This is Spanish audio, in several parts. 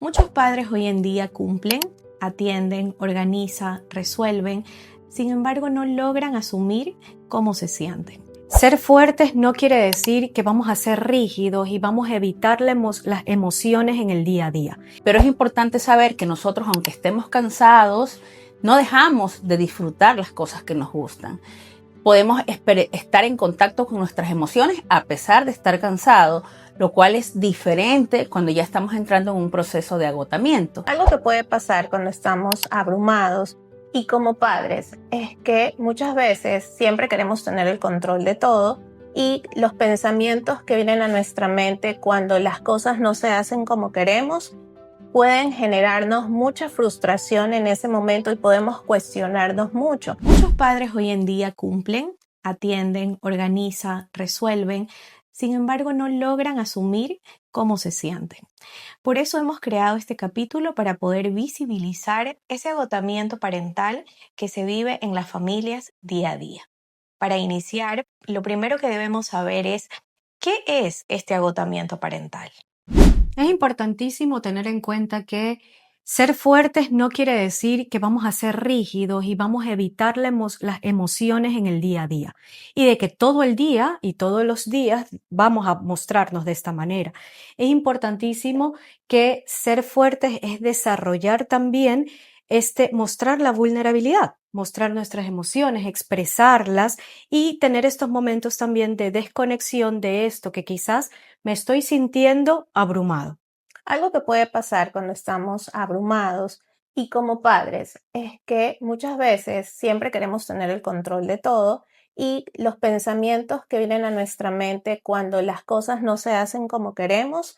Muchos padres hoy en día cumplen, atienden, organizan, resuelven, sin embargo no logran asumir cómo se sienten. Ser fuertes no quiere decir que vamos a ser rígidos y vamos a evitar las emociones en el día a día. Pero es importante saber que nosotros, aunque estemos cansados, no dejamos de disfrutar las cosas que nos gustan. Podemos estar en contacto con nuestras emociones a pesar de estar cansados, lo cual es diferente cuando ya estamos entrando en un proceso de agotamiento. Algo que puede pasar cuando estamos abrumados y como padres es que muchas veces siempre queremos tener el control de todo y los pensamientos que vienen a nuestra mente cuando las cosas no se hacen como queremos pueden generarnos mucha frustración en ese momento y podemos cuestionarnos mucho. Muchos padres hoy en día cumplen, atienden, organizan, resuelven, sin embargo no logran asumir cómo se sienten. Por eso hemos creado este capítulo para poder visibilizar ese agotamiento parental que se vive en las familias día a día. Para iniciar, lo primero que debemos saber es ¿qué es este agotamiento parental? Es importantísimo tener en cuenta que ser fuertes no quiere decir que vamos a ser rígidos y vamos a evitar las emociones en el día a día. Y de que todo el día y todos los días vamos a mostrarnos de esta manera. Es importantísimo que ser fuertes es desarrollar también mostrar la vulnerabilidad, mostrar nuestras emociones, expresarlas y tener estos momentos también de desconexión de esto que quizás me estoy sintiendo abrumado. Algo que puede pasar cuando estamos abrumados y como padres es que muchas veces siempre queremos tener el control de todo y los pensamientos que vienen a nuestra mente cuando las cosas no se hacen como queremos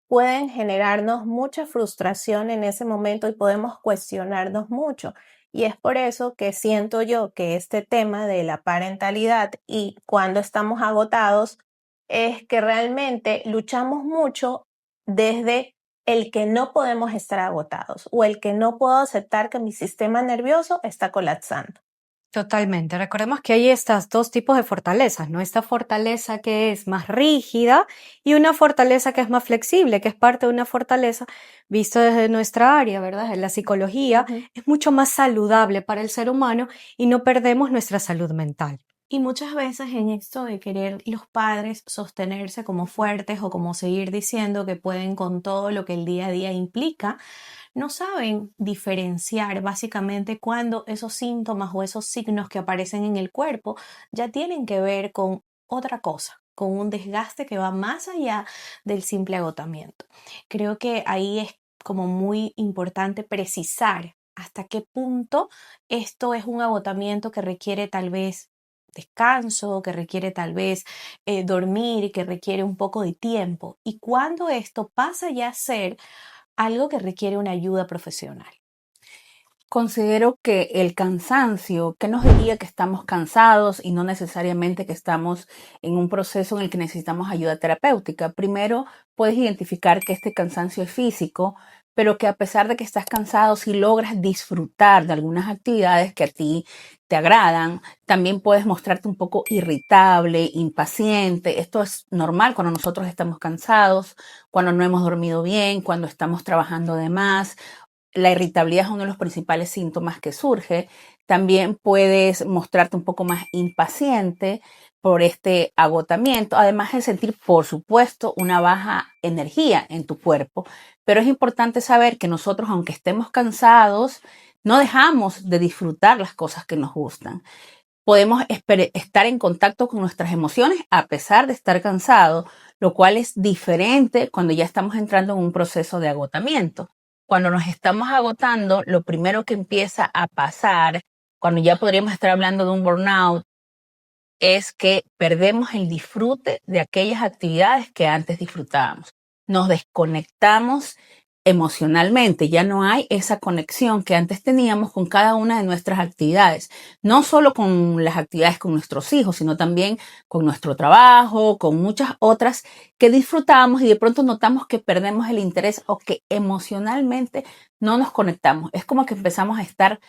pueden generarnos mucha frustración en ese momento y podemos cuestionarnos mucho. Y es por eso que siento yo que este tema de la parentalidad y cuando estamos agotados es que realmente luchamos mucho desde el que no podemos estar agotados o el que no puedo aceptar que mi sistema nervioso está colapsando. Totalmente. Recordemos que hay estos dos tipos de fortalezas, ¿no? Esta fortaleza que es más rígida y una fortaleza que es más flexible, que es parte de una fortaleza visto desde nuestra área, ¿verdad? En la psicología es mucho más saludable para el ser humano y no perdemos nuestra salud mental. Y muchas veces en esto de querer los padres sostenerse como fuertes o como seguir diciendo que pueden con todo lo que el día a día implica, no saben diferenciar básicamente cuando esos síntomas o esos signos que aparecen en el cuerpo ya tienen que ver con otra cosa, con un desgaste que va más allá del simple agotamiento. Creo que ahí es como muy importante precisar hasta qué punto esto es un agotamiento que requiere tal vez descanso, que requiere tal vez dormir, que requiere un poco de tiempo y cuando esto pasa ya a ser algo que requiere una ayuda profesional. Considero que el cansancio, ¿qué nos diría que estamos cansados y no necesariamente que estamos en un proceso en el que necesitamos ayuda terapéutica? Primero, puedes identificar que este cansancio es físico, pero que a pesar de que estás cansado, si logras disfrutar de algunas actividades que a ti te agradan, también puedes mostrarte un poco irritable, impaciente. Esto es normal cuando nosotros estamos cansados, cuando no hemos dormido bien, cuando estamos trabajando de más. La irritabilidad es uno de los principales síntomas que surge. También puedes mostrarte un poco más impaciente por este agotamiento, además de sentir, por supuesto, una baja energía en tu cuerpo. Pero es importante saber que nosotros, aunque estemos cansados, no dejamos de disfrutar las cosas que nos gustan. Podemos estar en contacto con nuestras emociones a pesar de estar cansados, lo cual es diferente cuando ya estamos entrando en un proceso de agotamiento. Cuando nos estamos agotando, lo primero que empieza a pasar, cuando ya podríamos estar hablando de un burnout, es que perdemos el disfrute de aquellas actividades que antes disfrutábamos. Nos desconectamos emocionalmente, ya no hay esa conexión que antes teníamos con cada una de nuestras actividades, no solo con las actividades con nuestros hijos, sino también con nuestro trabajo, con muchas otras que disfrutamos y de pronto notamos que perdemos el interés o que emocionalmente no nos conectamos. Es como que empezamos a estar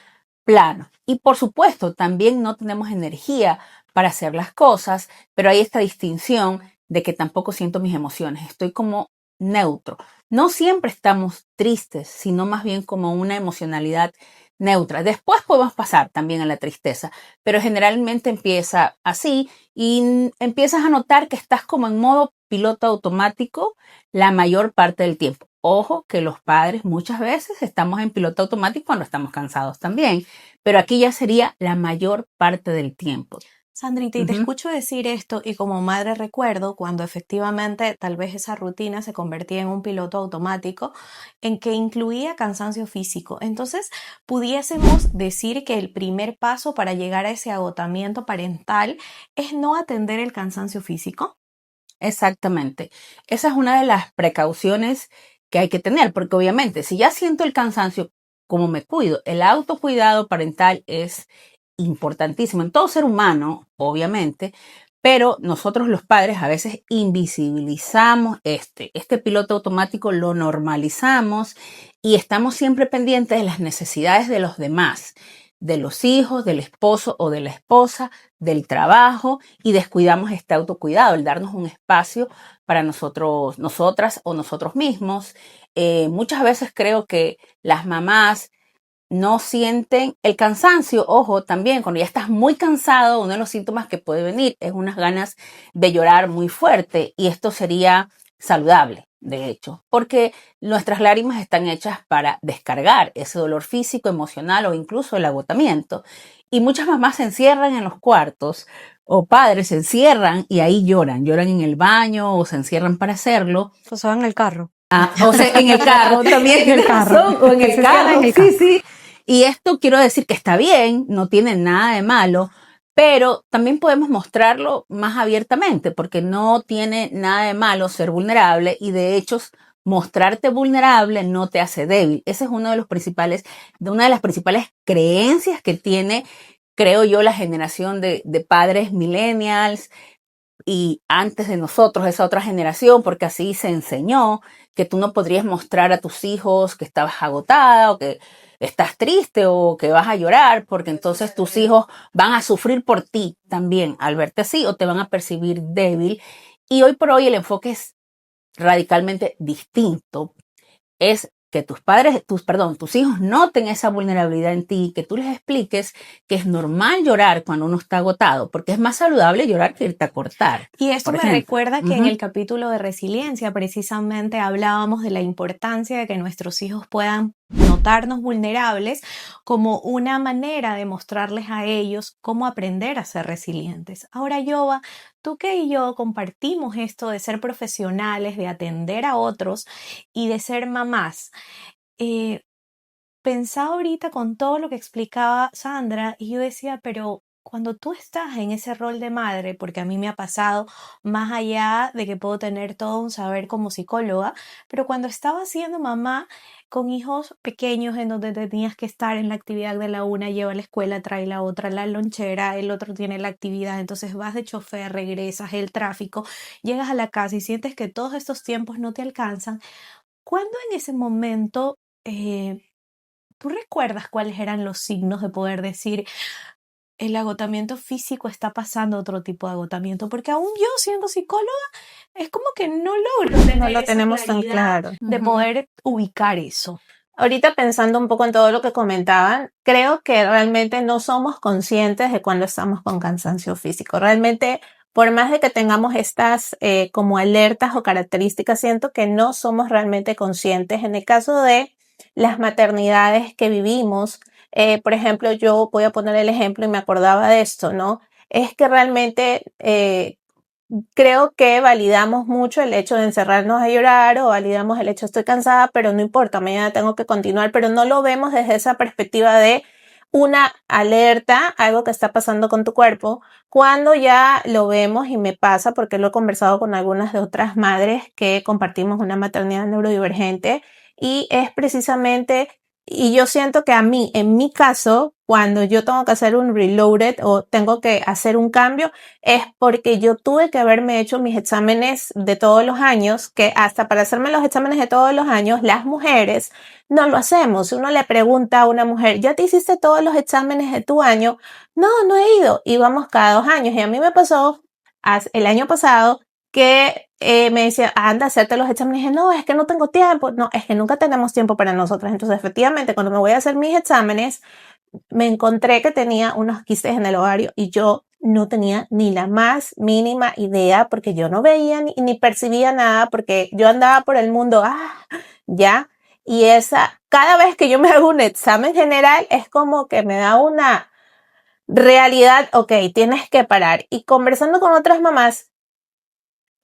plano. Y por supuesto, también no tenemos energía para hacer las cosas, pero hay esta distinción de que tampoco siento mis emociones. Estoy como neutro. No siempre estamos tristes, sino más bien como una emocionalidad neutra. Después podemos pasar también a la tristeza, pero generalmente empieza así y empiezas a notar que estás como en modo piloto automático la mayor parte del tiempo. Ojo que los padres muchas veces estamos en piloto automático cuando estamos cansados también, pero aquí ya sería la mayor parte del tiempo. Sandrita, y te escucho decir esto y como madre recuerdo cuando efectivamente tal vez esa rutina se convertía en un piloto automático en que incluía cansancio físico. Entonces, pudiésemos decir que el primer paso para llegar a ese agotamiento parental es no atender el cansancio físico. Exactamente. Esa es una de las precauciones que hay que tener, porque obviamente si ya siento el cansancio, ¿cómo me cuido? El autocuidado parental es importantísimo en todo ser humano, obviamente, pero nosotros los padres a veces invisibilizamos este piloto automático, lo normalizamos y estamos siempre pendientes de las necesidades de los demás, de los hijos, del esposo o de la esposa, del trabajo y descuidamos este autocuidado, el darnos un espacio para nosotros, nosotras o nosotros mismos. Muchas veces creo que las mamás no sienten el cansancio. Ojo, también cuando ya estás muy cansado, uno de los síntomas que puede venir es unas ganas de llorar muy fuerte y esto sería saludable, de hecho, porque nuestras lágrimas están hechas para descargar ese dolor físico, emocional o incluso el agotamiento. Y muchas mamás se encierran en los cuartos o padres se encierran y ahí lloran en el baño o se encierran para hacerlo. O sea, en el carro. O sea, en el carro también, En el carro. o en el Se carro, cierra en el sí, carro. sí. Y esto quiero decir que está bien, no tiene nada de malo, pero también podemos mostrarlo más abiertamente, porque no tiene nada de malo ser vulnerable y de hecho mostrarte vulnerable no te hace débil. Ese es una de las principales creencias que tiene, creo yo, la generación de padres millennials y antes de nosotros, esa otra generación, porque así se enseñó que tú no podrías mostrar a tus hijos que estabas agotada o que estás triste o que vas a llorar, porque entonces tus hijos van a sufrir por ti también al verte así o te van a percibir débil. Y hoy por hoy el enfoque es radicalmente distinto. Es que tus hijos noten esa vulnerabilidad en ti, que tú les expliques que es normal llorar cuando uno está agotado, porque es más saludable llorar que irte a cortar. Y esto por me ejemplo. recuerda que en el capítulo de resiliencia precisamente hablábamos de la importancia de que nuestros hijos puedan notarnos vulnerables como una manera de mostrarles a ellos cómo aprender a ser resilientes. Ahora, Yoba, tú y yo compartimos esto de ser profesionales, de atender a otros y de ser mamás. Pensaba ahorita con todo lo que explicaba Sandra y yo decía, pero cuando tú estás en ese rol de madre, porque a mí me ha pasado más allá de que puedo tener todo un saber como psicóloga, pero cuando estaba siendo mamá con hijos pequeños en donde tenías que estar en la actividad de la una, lleva a la escuela, trae la otra, la lonchera, el otro tiene la actividad, entonces vas de chofer, regresas, el tráfico, llegas a la casa y sientes que todos estos tiempos no te alcanzan. ¿Cuándo en ese momento tú recuerdas cuáles eran los signos de poder decir el agotamiento físico está pasando a otro tipo de agotamiento? Porque aún yo siendo psicóloga es como que no logro No tener lo esa tenemos tan claridad claro. de poder ubicar eso. Ahorita pensando un poco en todo lo que comentaban, creo que realmente no somos conscientes de cuando estamos con cansancio físico. Realmente, por más de que tengamos estas como alertas o características, siento que no somos realmente conscientes. En el caso de las maternidades que vivimos, por ejemplo, yo voy a poner el ejemplo y me acordaba de esto, ¿no? Es que realmente creo que validamos mucho el hecho de encerrarnos a llorar o validamos el hecho de estoy cansada, pero no importa, mañana tengo que continuar, pero no lo vemos desde esa perspectiva de una alerta, algo que está pasando con tu cuerpo, cuando ya lo vemos y me pasa porque lo he conversado con algunas de otras madres que compartimos una maternidad neurodivergente y es precisamente, y yo siento que a mí, en mi caso, cuando yo tengo que hacer un reloaded o tengo que hacer un cambio, es porque yo tuve que haberme hecho mis exámenes de todos los años, que hasta para hacerme los exámenes de todos los años, las mujeres no lo hacemos. Uno le pregunta a una mujer, ¿ya te hiciste todos los exámenes de tu año? No, no he ido. Y vamos cada 2 años. Y a mí me pasó el año pasado que me decía, anda, hacerte los exámenes. Y dije, no, es que no tengo tiempo. No, es que nunca tenemos tiempo para nosotros. Entonces, efectivamente, cuando me voy a hacer mis exámenes, me encontré que tenía unos quistes en el ovario y yo no tenía ni la más mínima idea porque yo no veía ni percibía nada porque yo andaba por el mundo, ya. Y cada vez que yo me hago un examen general es como que me da una realidad, ok, tienes que parar. Y conversando con otras mamás,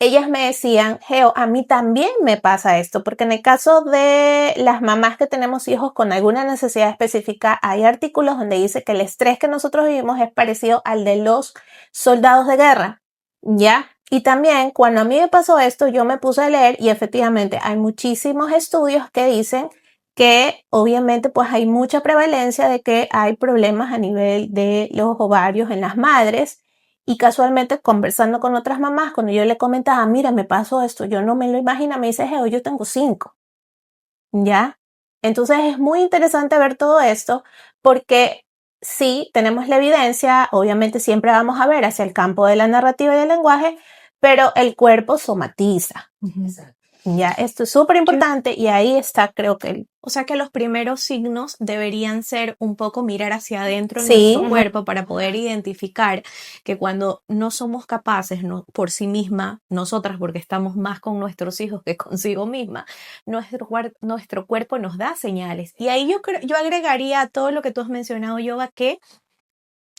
ellas me decían, Geo, a mí también me pasa esto, porque en el caso de las mamás que tenemos hijos con alguna necesidad específica, hay artículos donde dice que el estrés que nosotros vivimos es parecido al de los soldados de guerra, ¿ya? Y también cuando a mí me pasó esto, yo me puse a leer y efectivamente hay muchísimos estudios que dicen que obviamente pues hay mucha prevalencia de que hay problemas a nivel de los ovarios en las madres. Y casualmente conversando con otras mamás, cuando yo le comentaba, mira, me pasó esto, yo no me lo imagino, me dice, Geo, yo tengo 5, ¿ya? Entonces es muy interesante ver todo esto porque sí, tenemos la evidencia, obviamente siempre vamos a ver hacia el campo de la narrativa y del lenguaje, pero el cuerpo somatiza. Ya, esto es súper importante y ahí está, creo que O sea que los primeros signos deberían ser un poco mirar hacia adentro en sí, nuestro cuerpo para poder identificar que cuando no somos capaces por sí misma, nosotras, porque estamos más con nuestros hijos que consigo misma, nuestro cuerpo nos da señales. Y ahí yo agregaría a todo lo que tú has mencionado, Yoga, que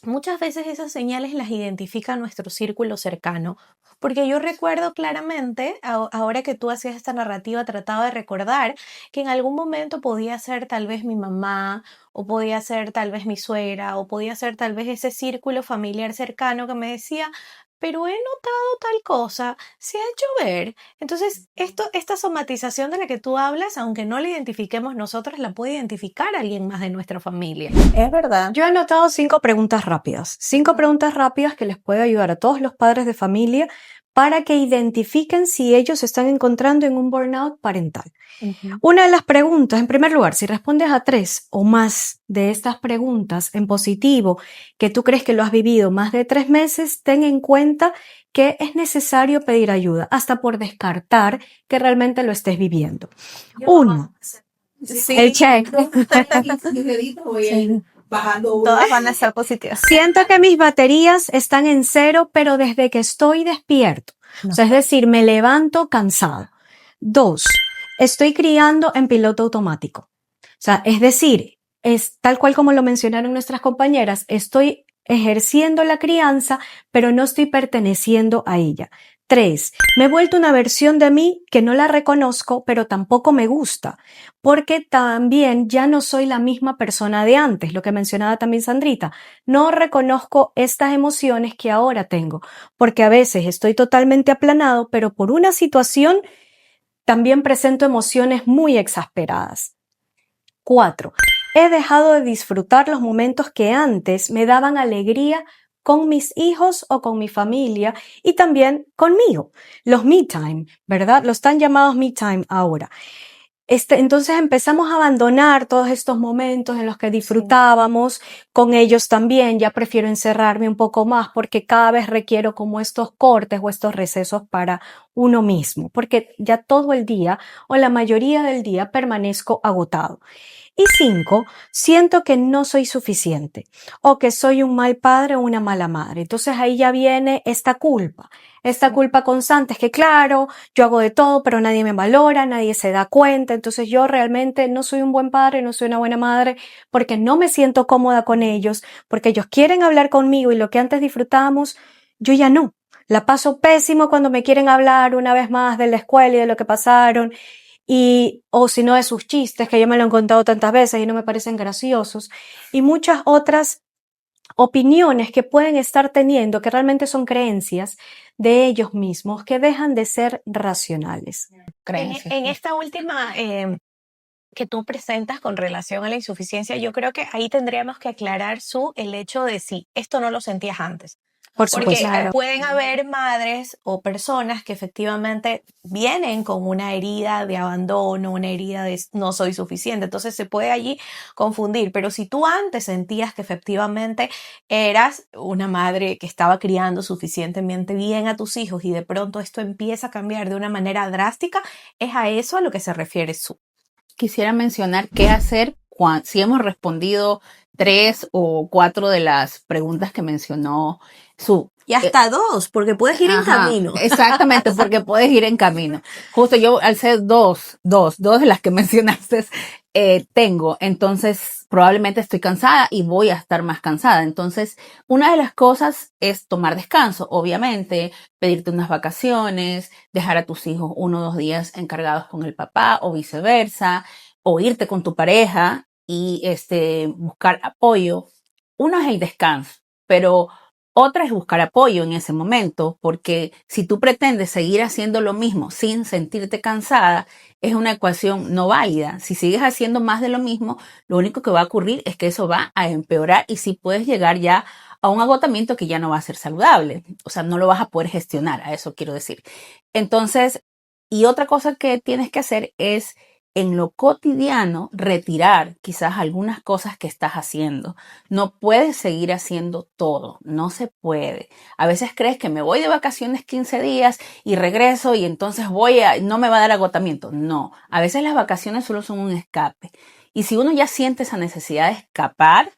muchas veces esas señales las identifica nuestro círculo cercano, porque yo recuerdo claramente, ahora que tú hacías esta narrativa, trataba de recordar que en algún momento podía ser tal vez mi mamá, o podía ser tal vez mi suegra, o podía ser tal vez ese círculo familiar cercano que me decía, pero he notado tal cosa, se ha hecho ver. Entonces, esta somatización de la que tú hablas, aunque no la identifiquemos nosotros, la puede identificar alguien más de nuestra familia. es verdad. Yo he anotado 5 preguntas rápidas. 5 preguntas rápidas que les puede ayudar a todos los padres de familia para que identifiquen si ellos se están encontrando en un burnout parental. Una de las preguntas, en primer lugar, si respondes a 3 o más de estas preguntas en positivo, que tú crees que lo has vivido más de 3 meses, ten en cuenta que es necesario pedir ayuda, hasta por descartar que realmente lo estés viviendo. 1. Sí. El check. Sí. Todas van a ser positivas. Siento que mis baterías están en 0, pero desde que estoy despierto. O sea, es decir, me levanto cansado. 2. Estoy criando en piloto automático. O sea, es decir, es tal cual como lo mencionaron nuestras compañeras, estoy ejerciendo la crianza, pero no estoy perteneciendo a ella. 3. Me he vuelto una versión de mí que no la reconozco, pero tampoco me gusta, porque también ya no soy la misma persona de antes, lo que mencionaba también Sandrita. No reconozco estas emociones que ahora tengo, porque a veces estoy totalmente aplanado, pero por una situación también presento emociones muy exasperadas. 4. He dejado de disfrutar los momentos que antes me daban alegría con mis hijos o con mi familia y también conmigo. Los me time, ¿verdad? Los tan llamados me time ahora. Entonces empezamos a abandonar todos estos momentos en los que disfrutábamos con ellos también. Ya prefiero encerrarme un poco más porque cada vez requiero como estos cortes o estos recesos para uno mismo, porque ya todo el día o la mayoría del día permanezco agotado. Y 5, siento que no soy suficiente o que soy un mal padre o una mala madre. Entonces ahí ya viene esta culpa constante. Es que claro, yo hago de todo, pero nadie me valora, nadie se da cuenta. Entonces yo realmente no soy un buen padre, no soy una buena madre porque no me siento cómoda con ellos, porque ellos quieren hablar conmigo y lo que antes disfrutábamos, yo ya no. La paso pésimo cuando me quieren hablar una vez más de la escuela y de lo que pasaron. O si no de sus chistes, que ya me lo han contado tantas veces y no me parecen graciosos, y muchas otras opiniones que pueden estar teniendo que realmente son creencias de ellos mismos que dejan de ser racionales. En esta última que tú presentas con relación a la insuficiencia, yo creo que ahí tendríamos que aclarar el hecho de si esto no lo sentías antes. Por Porque supuesto. pueden haber madres o personas que efectivamente vienen con una herida de abandono, una herida de no soy suficiente. Entonces se puede allí confundir. Pero si tú antes sentías que efectivamente eras una madre que estaba criando suficientemente bien a tus hijos y de pronto esto empieza a cambiar de una manera drástica, es a eso a lo que se refiere Su. Quisiera mencionar qué hacer si hemos respondido 3 o 4 de las preguntas que mencionó Su. Y hasta 2, porque puedes ir en Ajá, camino. exactamente, porque puedes ir en camino. Justo yo al ser dos de las que mencionaste, tengo, entonces probablemente estoy cansada y voy a estar más cansada. Entonces, una de las cosas es tomar descanso, obviamente, pedirte unas vacaciones, dejar a tus hijos 1 o 2 días encargados con el papá o viceversa, o irte con tu pareja y buscar apoyo. Uno es el descanso, pero otra es buscar apoyo en ese momento, porque si tú pretendes seguir haciendo lo mismo sin sentirte cansada, es una ecuación no válida. Si sigues haciendo más de lo mismo, lo único que va a ocurrir es que eso va a empeorar y sí puedes llegar ya a un agotamiento que ya no va a ser saludable. O sea, no lo vas a poder gestionar, a eso quiero decir. Entonces, y otra cosa que tienes que hacer es en lo cotidiano retirar quizás algunas cosas que estás haciendo. No puedes seguir haciendo todo, no se puede. A veces crees que me voy de vacaciones 15 días y regreso y entonces no me va a dar agotamiento. No, a veces las vacaciones solo son un escape. Y si uno ya siente esa necesidad de escapar,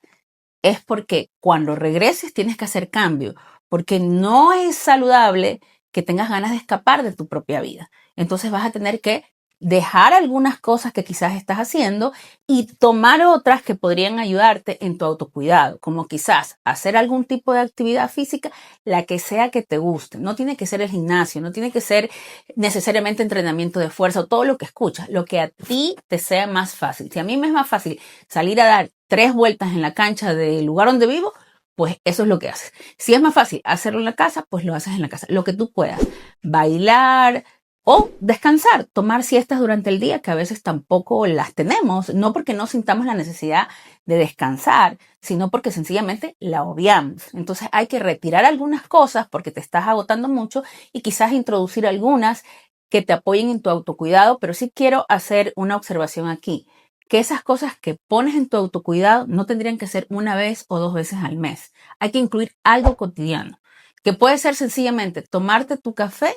es porque cuando regreses tienes que hacer cambio, porque no es saludable que tengas ganas de escapar de tu propia vida. Entonces vas a tener que dejar algunas cosas que quizás estás haciendo y tomar otras que podrían ayudarte en tu autocuidado, como quizás hacer algún tipo de actividad física, la que sea que te guste. No tiene que ser el gimnasio, no tiene que ser necesariamente entrenamiento de fuerza o todo lo que escuchas, lo que a ti te sea más fácil. Si a mí me es más fácil salir a dar 3 vueltas en la cancha del lugar donde vivo, pues eso es lo que haces. Si es más fácil hacerlo en la casa, pues lo haces en la casa. Lo que tú puedas. Bailar, o descansar, tomar siestas durante el día, que a veces tampoco las tenemos, no porque no sintamos la necesidad de descansar, sino porque sencillamente la obviamos. Entonces hay que retirar algunas cosas porque te estás agotando mucho y quizás introducir algunas que te apoyen en tu autocuidado, pero sí quiero hacer una observación aquí, que esas cosas que pones en tu autocuidado no tendrían que ser 1 vez o 2 veces al mes. Hay que incluir algo cotidiano, que puede ser sencillamente tomarte tu café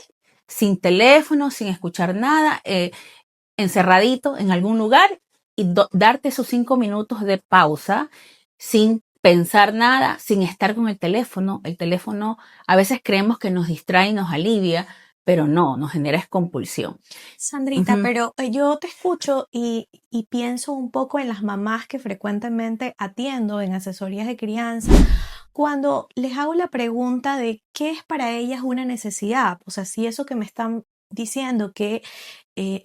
sin teléfono, sin escuchar nada, encerradito en algún lugar y darte esos 5 minutos de pausa sin pensar nada, sin estar con el teléfono. El teléfono a veces creemos que nos distrae y nos alivia, pero no, nos genera compulsión. Sandrita, pero yo te escucho y pienso un poco en las mamás que frecuentemente atiendo en asesorías de crianza, cuando les hago la pregunta de qué es para ellas una necesidad. O sea, si eso que me están diciendo que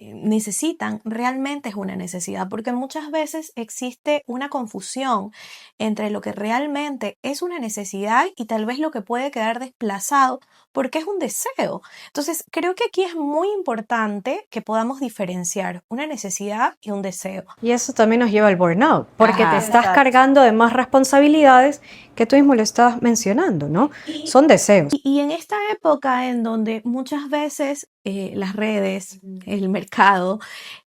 necesitan realmente es una necesidad, porque muchas veces existe una confusión entre lo que realmente es una necesidad y tal vez lo que puede quedar desplazado porque es un deseo. Entonces, creo que aquí es muy importante que podamos diferenciar una necesidad y un deseo. Y eso también nos lleva al burnout, porque te Ajá. estás Exacto. cargando de más responsabilidades que tú mismo lo estás mencionando, ¿no? Son deseos. Y en esta época en donde muchas veces las redes, el mercado,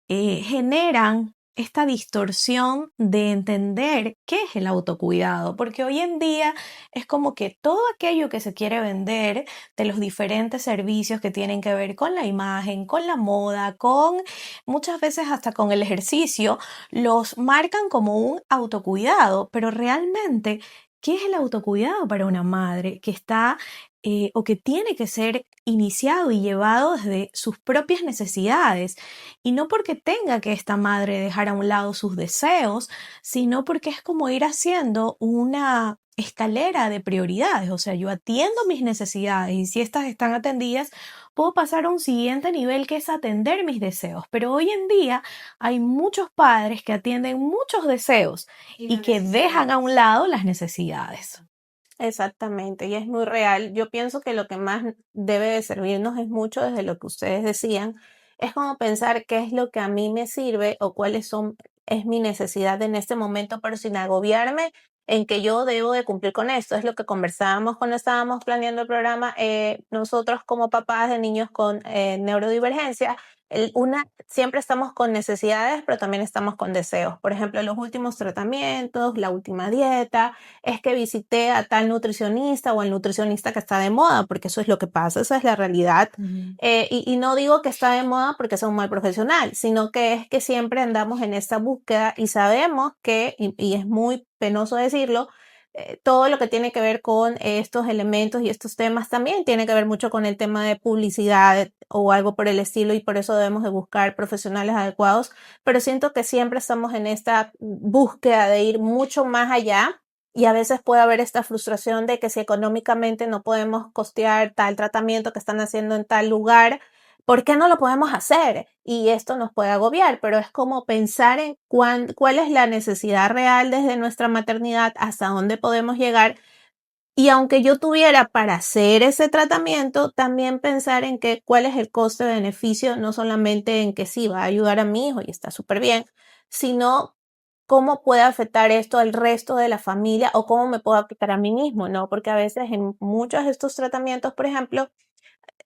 generan esta distorsión de entender qué es el autocuidado, porque hoy en día es como que todo aquello que se quiere vender de los diferentes servicios que tienen que ver con la imagen, con la moda, con muchas veces hasta con el ejercicio, los marcan como un autocuidado, pero realmente, ¿qué es el autocuidado para una madre que está o que tiene que ser iniciado y llevado desde sus propias necesidades? Y no porque tenga que esta madre dejar a un lado sus deseos, sino porque es como ir haciendo una escalera de prioridades. O sea, yo atiendo mis necesidades y si estas están atendidas, puedo pasar a un siguiente nivel que es atender mis deseos. Pero hoy en día hay muchos padres que atienden muchos deseos y que dejan a un lado las necesidades. Exactamente, y es muy real. Yo pienso que lo que más debe de servirnos es mucho desde lo que ustedes decían, es como pensar qué es lo que a mí me sirve o cuáles son, es mi necesidad en este momento, pero sin agobiarme en que yo debo de cumplir con esto. Es lo que conversábamos cuando estábamos planeando el programa. Nosotros como papás de niños con neurodivergencia, siempre estamos con necesidades, pero también estamos con deseos. Por ejemplo, los últimos tratamientos, la última dieta, es que visité a tal nutricionista o al nutricionista que está de moda, porque eso es lo que pasa, esa es la realidad. Y no digo que está de moda porque sea un mal profesional, sino que es que siempre andamos en esta búsqueda y sabemos que, y es muy penoso decirlo, todo lo que tiene que ver con estos elementos y estos temas también tiene que ver mucho con el tema de publicidad o algo por el estilo, y por eso debemos de buscar profesionales adecuados, pero siento que siempre estamos en esta búsqueda de ir mucho más allá, y a veces puede haber esta frustración de que si económicamente no podemos costear tal tratamiento que están haciendo en tal lugar, ¿por qué no lo podemos hacer? Y esto nos puede agobiar, pero es como pensar en cuál es la necesidad real desde nuestra maternidad, hasta dónde podemos llegar. Y aunque yo tuviera para hacer ese tratamiento, también pensar en cuál es el coste-beneficio, no solamente en que sí va a ayudar a mi hijo y está súper bien, sino cómo puede afectar esto al resto de la familia o cómo me puede afectar a mí mismo, ¿no? Porque a veces en muchos de estos tratamientos, por ejemplo,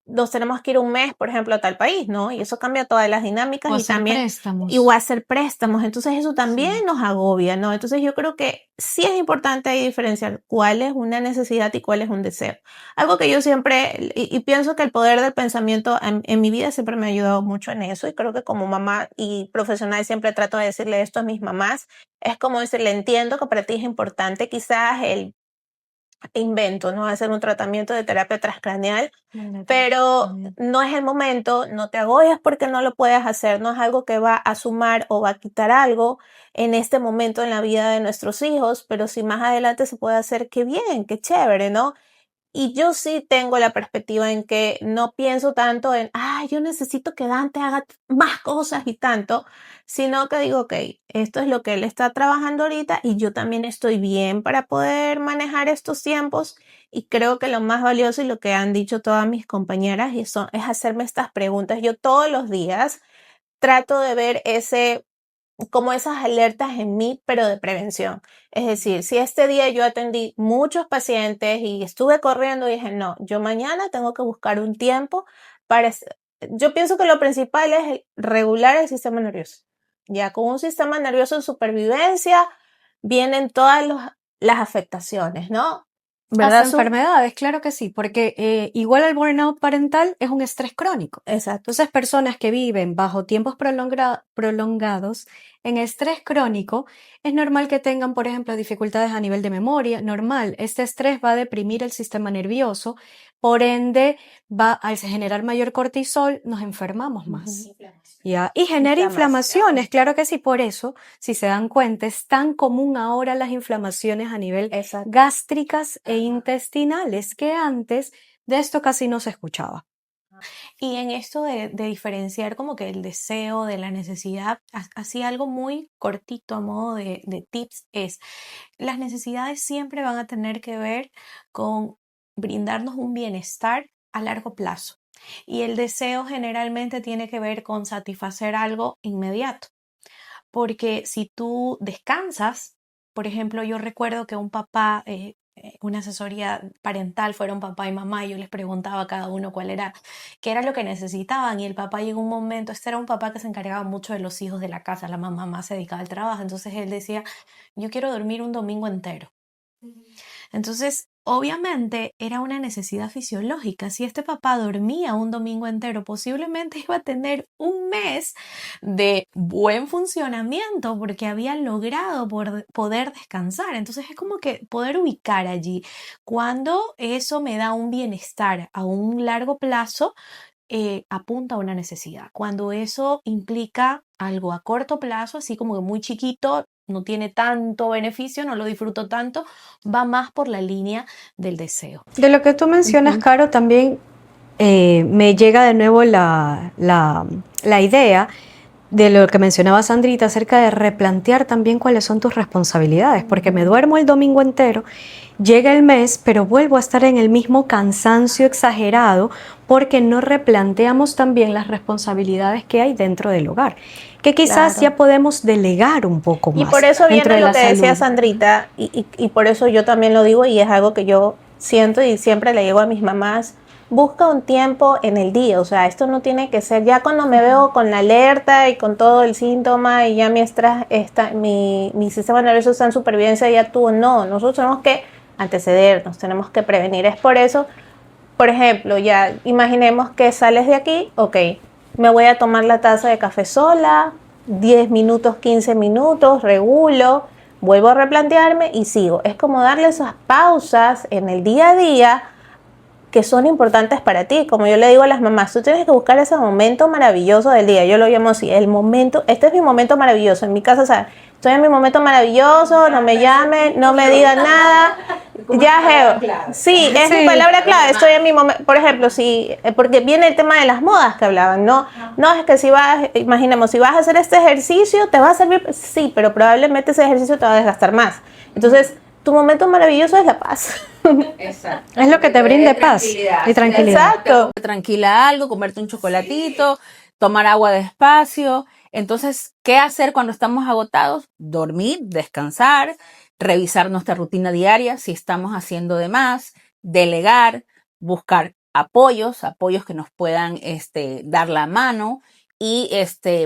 nos tenemos que ir un mes, por ejemplo, a tal país, ¿no? Y eso cambia todas las dinámicas O y hacer también, préstamos. o hacer préstamos. Entonces eso también Sí. nos agobia, ¿no? Entonces yo creo que sí es importante ahí diferenciar cuál es una necesidad y cuál es un deseo. Algo que yo siempre, y pienso que el poder del pensamiento en mi vida siempre me ha ayudado mucho en eso, y creo que como mamá y profesional siempre trato de decirle esto a mis mamás, es como decirle, entiendo que para ti es importante quizás el invento, ¿no? Hacer un tratamiento de terapia transcraneal, pero no es el momento, no te agobies porque no lo puedes hacer, no es algo que va a sumar o va a quitar algo en este momento en la vida de nuestros hijos, pero si más adelante se puede hacer, qué bien, qué chévere, ¿no? Y yo sí tengo la perspectiva en que no pienso tanto en, yo necesito que Dante haga más cosas y tanto, sino que digo, ok, esto es lo que él está trabajando ahorita y yo también estoy bien para poder manejar estos tiempos. Y creo que lo más valioso y lo que han dicho todas mis compañeras es hacerme estas preguntas. Yo todos los días trato de ver como esas alertas en mí, pero de prevención. Es decir, si este día yo atendí muchos pacientes y estuve corriendo y dije, no, yo mañana tengo que buscar un tiempo para... Yo pienso que lo principal es regular el sistema nervioso. Ya con un sistema nervioso en supervivencia vienen todas las afectaciones, ¿no? ¿Verdad, Hasta enfermedades, claro que sí, porque igual el burnout parental es un estrés crónico. Exacto. Entonces, personas que viven bajo tiempos prolongados en estrés crónico, es normal que tengan, por ejemplo, dificultades a nivel de memoria. Normal, este estrés va a deprimir el sistema nervioso, por ende, va a generar mayor cortisol, nos enfermamos más. ¿Ya? Y genera inflamaciones, claro que sí. Por eso, si se dan cuenta, es tan común ahora las inflamaciones a nivel gástricas e intestinales, que antes de esto casi no se escuchaba. Y en esto de diferenciar como que el deseo de la necesidad, así algo muy cortito a modo de tips es, las necesidades siempre van a tener que ver con brindarnos un bienestar a largo plazo. Y el deseo generalmente tiene que ver con satisfacer algo inmediato. Porque si tú descansas, por ejemplo, yo recuerdo que un papá, una asesoría parental, fueron papá y mamá, y yo les preguntaba a cada uno qué era lo que necesitaban, y el papá llegó un momento, este era un papá que se encargaba mucho de los hijos de la casa, la mamá más se dedicaba al trabajo, entonces él decía, yo quiero dormir un domingo entero. Entonces, obviamente era una necesidad fisiológica. Si este papá dormía un domingo entero, posiblemente iba a tener un mes de buen funcionamiento porque había logrado poder descansar. Entonces es como que poder ubicar allí cuando eso me da un bienestar a un largo plazo. Apunta a una necesidad. Cuando eso implica algo a corto plazo, así como que muy chiquito, no tiene tanto beneficio, no lo disfruto tanto, va más por la línea del deseo. De lo que tú mencionas, Caro, también me llega de nuevo la idea de lo que mencionaba Sandrita acerca de replantear también cuáles son tus responsabilidades, porque me duermo el domingo entero, llega el mes, pero vuelvo a estar en el mismo cansancio exagerado porque no replanteamos también las responsabilidades que hay dentro del hogar, que quizás Claro. ya podemos delegar un poco Y más por eso dentro viene de lo la que decía salud. Sandrita, y por eso yo también lo digo, y es algo que yo siento y siempre le digo a mis mamás, busca un tiempo en el día, o sea, esto no tiene que ser, ya cuando me veo con la alerta y con todo el síntoma y ya mi sistema nervioso está en supervivencia, ya tú, no, nosotros tenemos que antecedernos, tenemos que prevenir, es por eso, por ejemplo, ya imaginemos que sales de aquí, ok, me voy a tomar la taza de café sola, 10 minutos, 15 minutos, regulo, vuelvo a replantearme y sigo. Es como darle esas pausas en el día a día que son importantes para ti. Como yo le digo a las mamás, tú tienes que buscar ese momento maravilloso del día. Yo lo llamo así, el momento, este es mi momento maravilloso. En mi casa, o sea, estoy en mi momento maravilloso, no me llamen, no me digan nada. Ya, Geo. Sí, es mi palabra clave. Estoy en mi momento. Por ejemplo, si, porque viene el tema de las modas que hablaban, ¿no? No, es que si vas, imaginemos, si vas a hacer este ejercicio, te va a servir. Sí, pero probablemente ese ejercicio te va a desgastar más. Entonces, tu momento maravilloso es la paz. Exacto. Es lo que te brinde paz y tranquilidad. Exacto. Tranquila algo, comerte un chocolatito, tomar agua despacio. Entonces, ¿qué hacer cuando estamos agotados? Dormir, descansar, revisar nuestra rutina diaria si estamos haciendo de más, delegar, buscar apoyos que nos puedan dar la mano y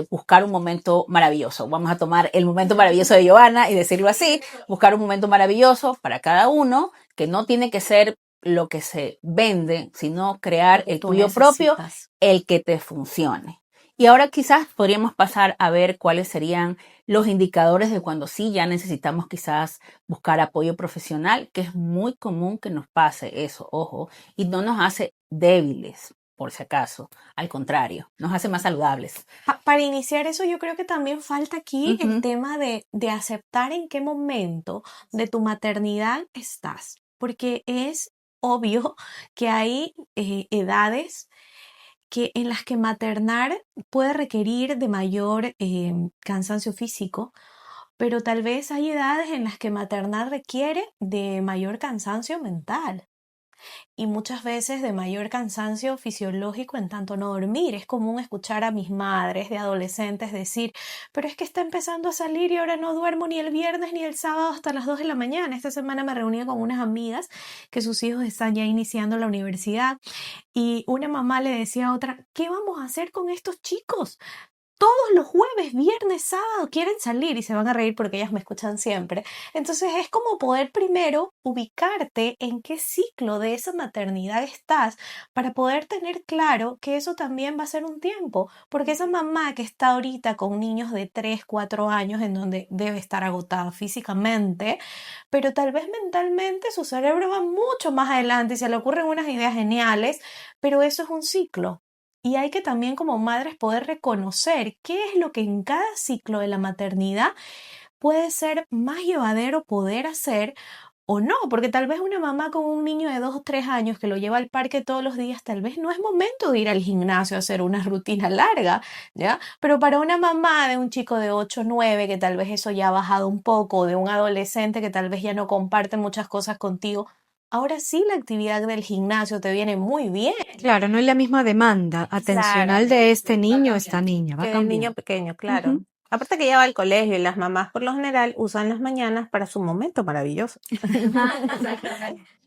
buscar un momento maravilloso. Vamos a tomar el momento maravilloso de Giovanna y decirlo así, buscar un momento maravilloso para cada uno, que no tiene que ser lo que se vende, sino crear el tuyo propio, el que te funcione. Y ahora quizás podríamos pasar a ver cuáles serían los indicadores de cuando sí ya necesitamos quizás buscar apoyo profesional, que es muy común que nos pase eso, ojo, y no nos hace débiles, por si acaso, al contrario, nos hace más saludables. Para iniciar eso, yo creo que también falta aquí el Ujú. tema de aceptar en qué momento de tu maternidad estás, porque es obvio que hay edades en las que maternar puede requerir de mayor cansancio físico, pero tal vez hay edades en las que maternar requiere de mayor cansancio mental y muchas veces de mayor cansancio fisiológico en tanto no dormir. Es común escuchar a mis madres de adolescentes decir, pero es que está empezando a salir y ahora no duermo ni el viernes ni el sábado hasta las 2 de la mañana. Esta semana me reuní con unas amigas que sus hijos están ya iniciando la universidad y una mamá le decía a otra, ¿qué vamos a hacer con estos chicos? Todos los jueves, viernes, sábado quieren salir y se van a reír porque ellas me escuchan siempre. Entonces es como poder primero ubicarte en qué ciclo de esa maternidad estás para poder tener claro que eso también va a ser un tiempo. Porque esa mamá que está ahorita con niños de 3, 4 años en donde debe estar agotada físicamente, pero tal vez mentalmente su cerebro va mucho más adelante y se le ocurren unas ideas geniales, pero eso es un ciclo. Y hay que también como madres poder reconocer qué es lo que en cada ciclo de la maternidad puede ser más llevadero poder hacer o no, porque tal vez una mamá con un niño de 2 o 3 años que lo lleva al parque todos los días, tal vez no es momento de ir al gimnasio a hacer una rutina larga, ¿ya? Pero para una mamá de un chico de 8 o 9, que tal vez eso ya ha bajado un poco, o de un adolescente que tal vez ya no comparte muchas cosas contigo, ahora sí la actividad del gimnasio te viene muy bien. Claro, no es la misma demanda atencional de este niño o esta niña, va Que del niño cambiando. pequeño, claro. Ujú. Aparte que ya va al colegio y las mamás por lo general usan las mañanas para su momento maravilloso.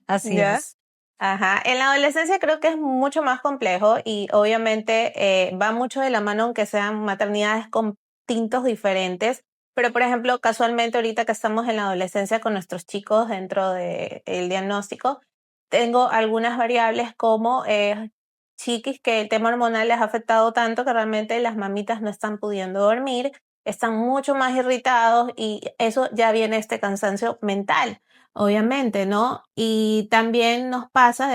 Así ¿Ya? es. Ajá. En la adolescencia creo que es mucho más complejo y obviamente va mucho de la mano aunque sean maternidades con tintos diferentes. Pero por ejemplo, casualmente ahorita que estamos en la adolescencia con nuestros chicos dentro del diagnóstico, tengo algunas variables como chiquis que el tema hormonal les ha afectado tanto que realmente las mamitas no están pudiendo dormir, están mucho más irritados y eso ya viene este cansancio mental. Obviamente, ¿no? Y también nos pasa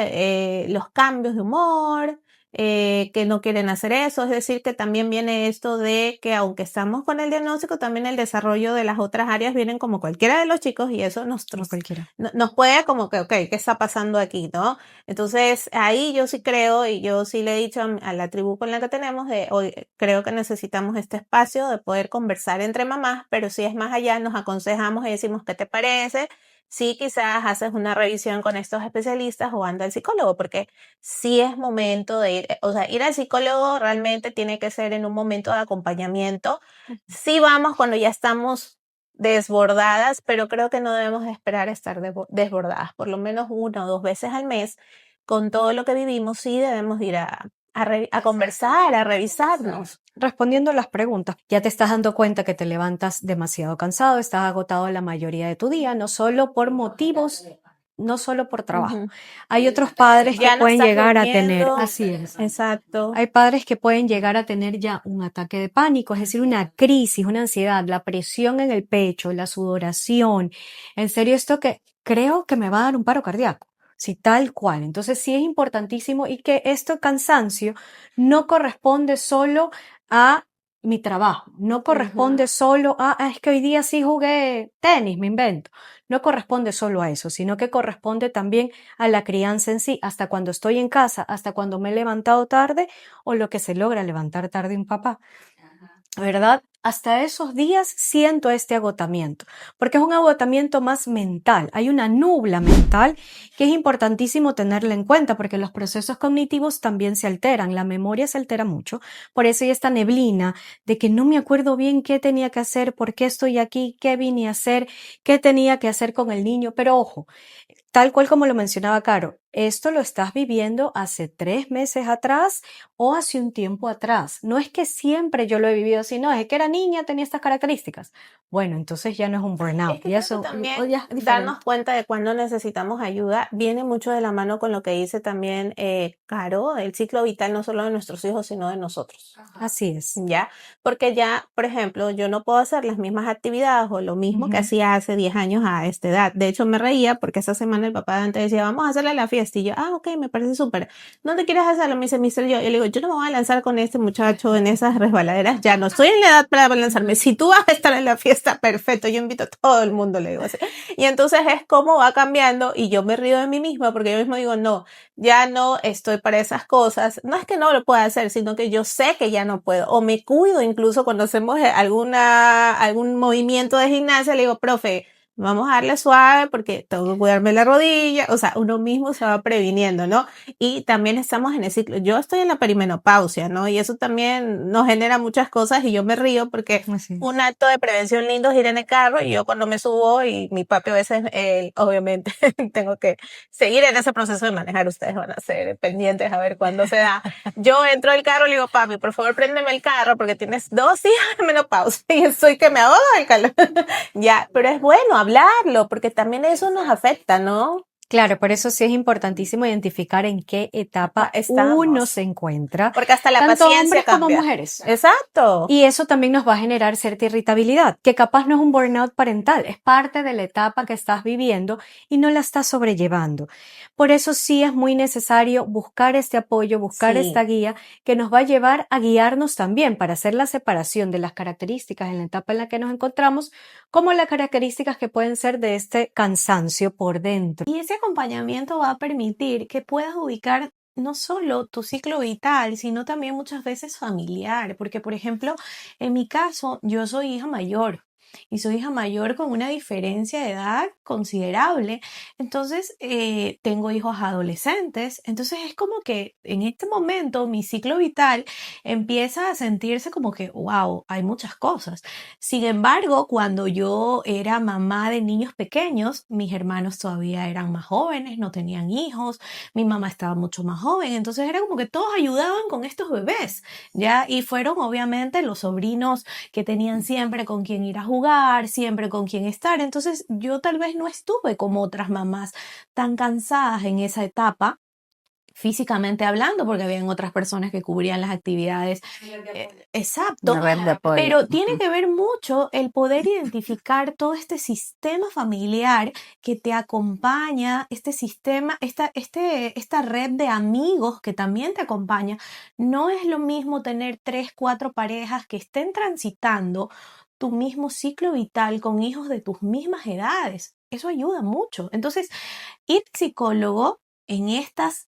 los cambios de humor, que no quieren hacer eso. Es decir, que también viene esto de que aunque estamos con el diagnóstico, también el desarrollo de las otras áreas vienen como cualquiera de los chicos y eso Como cualquiera. nos puede como que, ok, ¿qué está pasando aquí, no? Entonces, ahí yo sí creo y yo sí le he dicho a la tribu con la que tenemos de hoy, creo que necesitamos este espacio de poder conversar entre mamás, pero si es más allá, nos aconsejamos y decimos, ¿qué te parece? Sí, quizás haces una revisión con estos especialistas o anda al psicólogo, porque sí es momento de ir, o sea, ir al psicólogo realmente tiene que ser en un momento de acompañamiento. Sí vamos cuando ya estamos desbordadas, pero creo que no debemos esperar a estar desbordadas, por lo menos 1 o 2 veces al mes, con todo lo que vivimos, sí debemos ir a conversar, a revisarnos. Respondiendo a las preguntas, ya te estás dando cuenta que te levantas demasiado cansado, estás agotado la mayoría de tu día, no solo por motivos, no solo por trabajo. Ujú. Hay otros padres que Ya no pueden estás llegar a tener, durmiendo. así es. Exacto. Hay padres que pueden llegar a tener ya un ataque de pánico, es decir, una crisis, una ansiedad, la presión en el pecho, la sudoración. En serio, esto que creo que me va a dar un paro cardíaco. Sí, tal cual. Entonces sí es importantísimo y que este cansancio no corresponde solo a mi trabajo, no corresponde solo a, es que hoy día sí jugué tenis, me invento. No corresponde solo a eso, sino que corresponde también a la crianza en sí, hasta cuando estoy en casa, hasta cuando me he levantado tarde o lo que se logra levantar tarde un papá, ¿verdad? Hasta esos días siento este agotamiento, porque es un agotamiento más mental, hay una nubla mental que es importantísimo tenerla en cuenta, porque los procesos cognitivos también se alteran, la memoria se altera mucho, por eso hay esta neblina de que no me acuerdo bien qué tenía que hacer, por qué estoy aquí, qué vine a hacer, qué tenía que hacer con el niño, pero ojo, tal cual como lo mencionaba Caro, esto lo estás viviendo hace 3 meses atrás o hace un tiempo atrás. No es que siempre yo lo he vivido así, no, es que era niña, tenía estas características. Bueno, entonces ya no es un Es burnout, que ya, creo que también ya es diferente. darnos cuenta de cuando necesitamos ayuda viene mucho de la mano con lo que dice también Caro, el ciclo vital no solo de nuestros hijos, sino de nosotros. Así es. ¿Ya? Porque ya, por ejemplo, yo no puedo hacer las mismas actividades o lo mismo que Ujú. hacía hace 10 años a esta edad. De hecho, me reía porque esa semana el papá de antes decía, vamos a hacerle la fiesta. Y yo, ok, me parece súper. ¿Dónde quieres hacerlo? Me dice, mister, yo. Y le digo, yo no me voy a lanzar con este muchacho en esas resbaladeras. Ya no estoy en la edad para lanzarme. Si tú vas a estar en la fiesta, perfecto. Yo invito a todo el mundo, le digo así. Y entonces es como va cambiando y yo me río de mí misma porque yo mismo digo, no, ya no estoy para esas cosas. No es que no lo pueda hacer, sino que yo sé que ya no puedo. O me cuido incluso cuando hacemos algún movimiento de gimnasia, le digo, profe, vamos a darle suave porque tengo que cuidarme la rodilla. O sea, uno mismo se va previniendo, ¿no? Y también estamos en el ciclo. Yo estoy en la perimenopausia, ¿no? Y eso también nos genera muchas cosas y yo me río porque Así es. un acto de prevención lindo es ir en el carro y yo cuando me subo y mi papi a veces, obviamente, tengo que seguir en ese proceso de manejar. Ustedes van a ser pendientes a ver cuándo se da. Yo entro al carro y le digo, papi, por favor, préndeme el carro porque tienes 2 hijas de menopausia y estoy que me ahogo el calor. Ya, pero es bueno hablarlo porque también eso nos afecta, ¿no? Claro, por eso sí es importantísimo identificar en qué etapa uno Estamos. se encuentra, Porque hasta la tanto paciencia hombres como cambia. mujeres. Exacto. Y eso también nos va a generar cierta irritabilidad, que capaz no es un burnout parental, es parte de la etapa que estás viviendo y no la estás sobrellevando. Por eso sí es muy necesario buscar este apoyo, buscar Sí. esta guía que nos va a llevar a guiarnos también para hacer la separación de las características en la etapa en la que nos encontramos, como las características que pueden ser de este cansancio por dentro. Y ese acompañamiento va a permitir que puedas ubicar no solo tu ciclo vital, sino también muchas veces familiar, porque por ejemplo, en mi caso, yo soy hija mayor y soy hija mayor con una diferencia de edad considerable, entonces tengo hijos adolescentes, entonces es como que en este momento mi ciclo vital empieza a sentirse como que, wow, hay muchas cosas. Sin embargo, cuando yo era mamá de niños pequeños, mis hermanos todavía eran más jóvenes, no tenían hijos, mi mamá estaba mucho más joven, entonces era como que todos ayudaban con estos bebés, ¿ya? Y fueron obviamente los sobrinos que tenían siempre con quien ir a jugar, siempre con quien estar, entonces yo tal vez no estuve como otras mamás tan cansadas en esa etapa físicamente hablando, porque habían otras personas que cubrían las actividades. Exacto. Una red de apoyo. Pero tiene que ver mucho el poder identificar todo este sistema familiar que te acompaña, este sistema, esta red de amigos que también te acompaña. No es lo mismo tener 3, 4 parejas que estén transitando tu mismo ciclo vital con hijos de tus mismas edades. Eso ayuda mucho. Entonces, ir al psicólogo en estas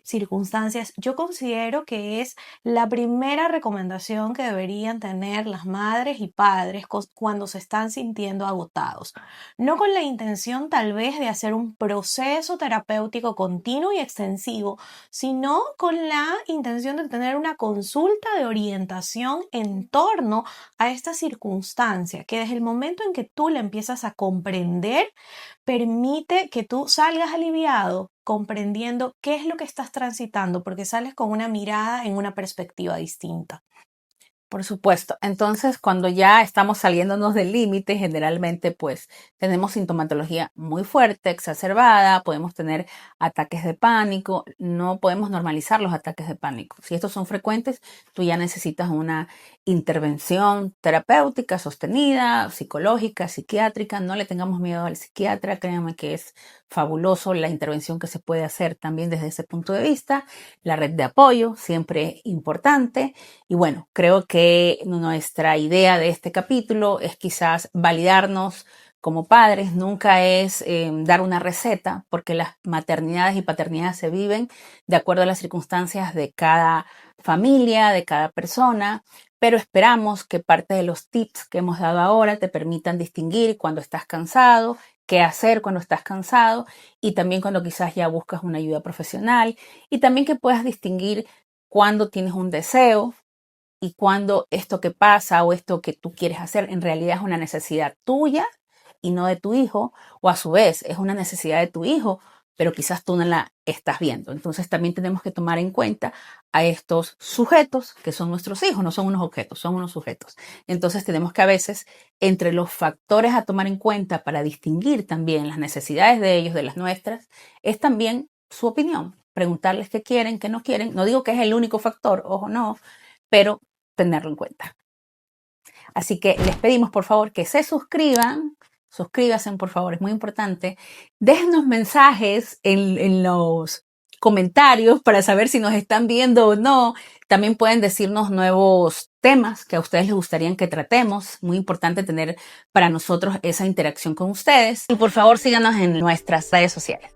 circunstancias, yo considero que es la primera recomendación que deberían tener las madres y padres cuando se están sintiendo agotados. No con la intención tal vez de hacer un proceso terapéutico continuo y extensivo, sino con la intención de tener una consulta de orientación en torno a esta circunstancia, que desde el momento en que tú la empiezas a comprender, permite que tú salgas aliviado comprendiendo qué es lo que estás transitando, porque sales con una mirada en una perspectiva distinta. Por supuesto. Entonces, cuando ya estamos saliéndonos del límite, generalmente pues tenemos sintomatología muy fuerte, exacerbada, podemos tener ataques de pánico, no podemos normalizar los ataques de pánico. Si estos son frecuentes, tú ya necesitas una intervención terapéutica sostenida, psicológica, psiquiátrica. No le tengamos miedo al psiquiatra, créanme que es fabuloso la intervención que se puede hacer también desde ese punto de vista. La red de apoyo, siempre importante. Y bueno, creo que nuestra idea de este capítulo es quizás validarnos como padres. Nunca es dar una receta, porque las maternidades y paternidades se viven de acuerdo a las circunstancias de cada familia, de cada persona, pero esperamos que parte de los tips que hemos dado ahora te permitan distinguir cuando estás cansado, qué hacer cuando estás cansado y también cuando quizás ya buscas una ayuda profesional, y también que puedas distinguir cuando tienes un deseo y cuando esto que pasa o esto que tú quieres hacer en realidad es una necesidad tuya y no de tu hijo, o a su vez es una necesidad de tu hijo, pero quizás tú no la estás viendo. Entonces también tenemos que tomar en cuenta a estos sujetos que son nuestros hijos, no son unos objetos, son unos sujetos. Entonces tenemos que a veces, entre los factores a tomar en cuenta para distinguir también las necesidades de ellos de las nuestras, es también su opinión. Preguntarles qué quieren, qué no quieren. No digo que es el único factor, ojo, no, pero tenerlo en cuenta. Así que les pedimos por favor que se suscriban. Suscríbanse, por favor, es muy importante. Déjennos mensajes en los comentarios para saber si nos están viendo o no. También pueden decirnos nuevos temas que a ustedes les gustaría que tratemos. Muy importante tener para nosotros esa interacción con ustedes. Y por favor, síganos en nuestras redes sociales.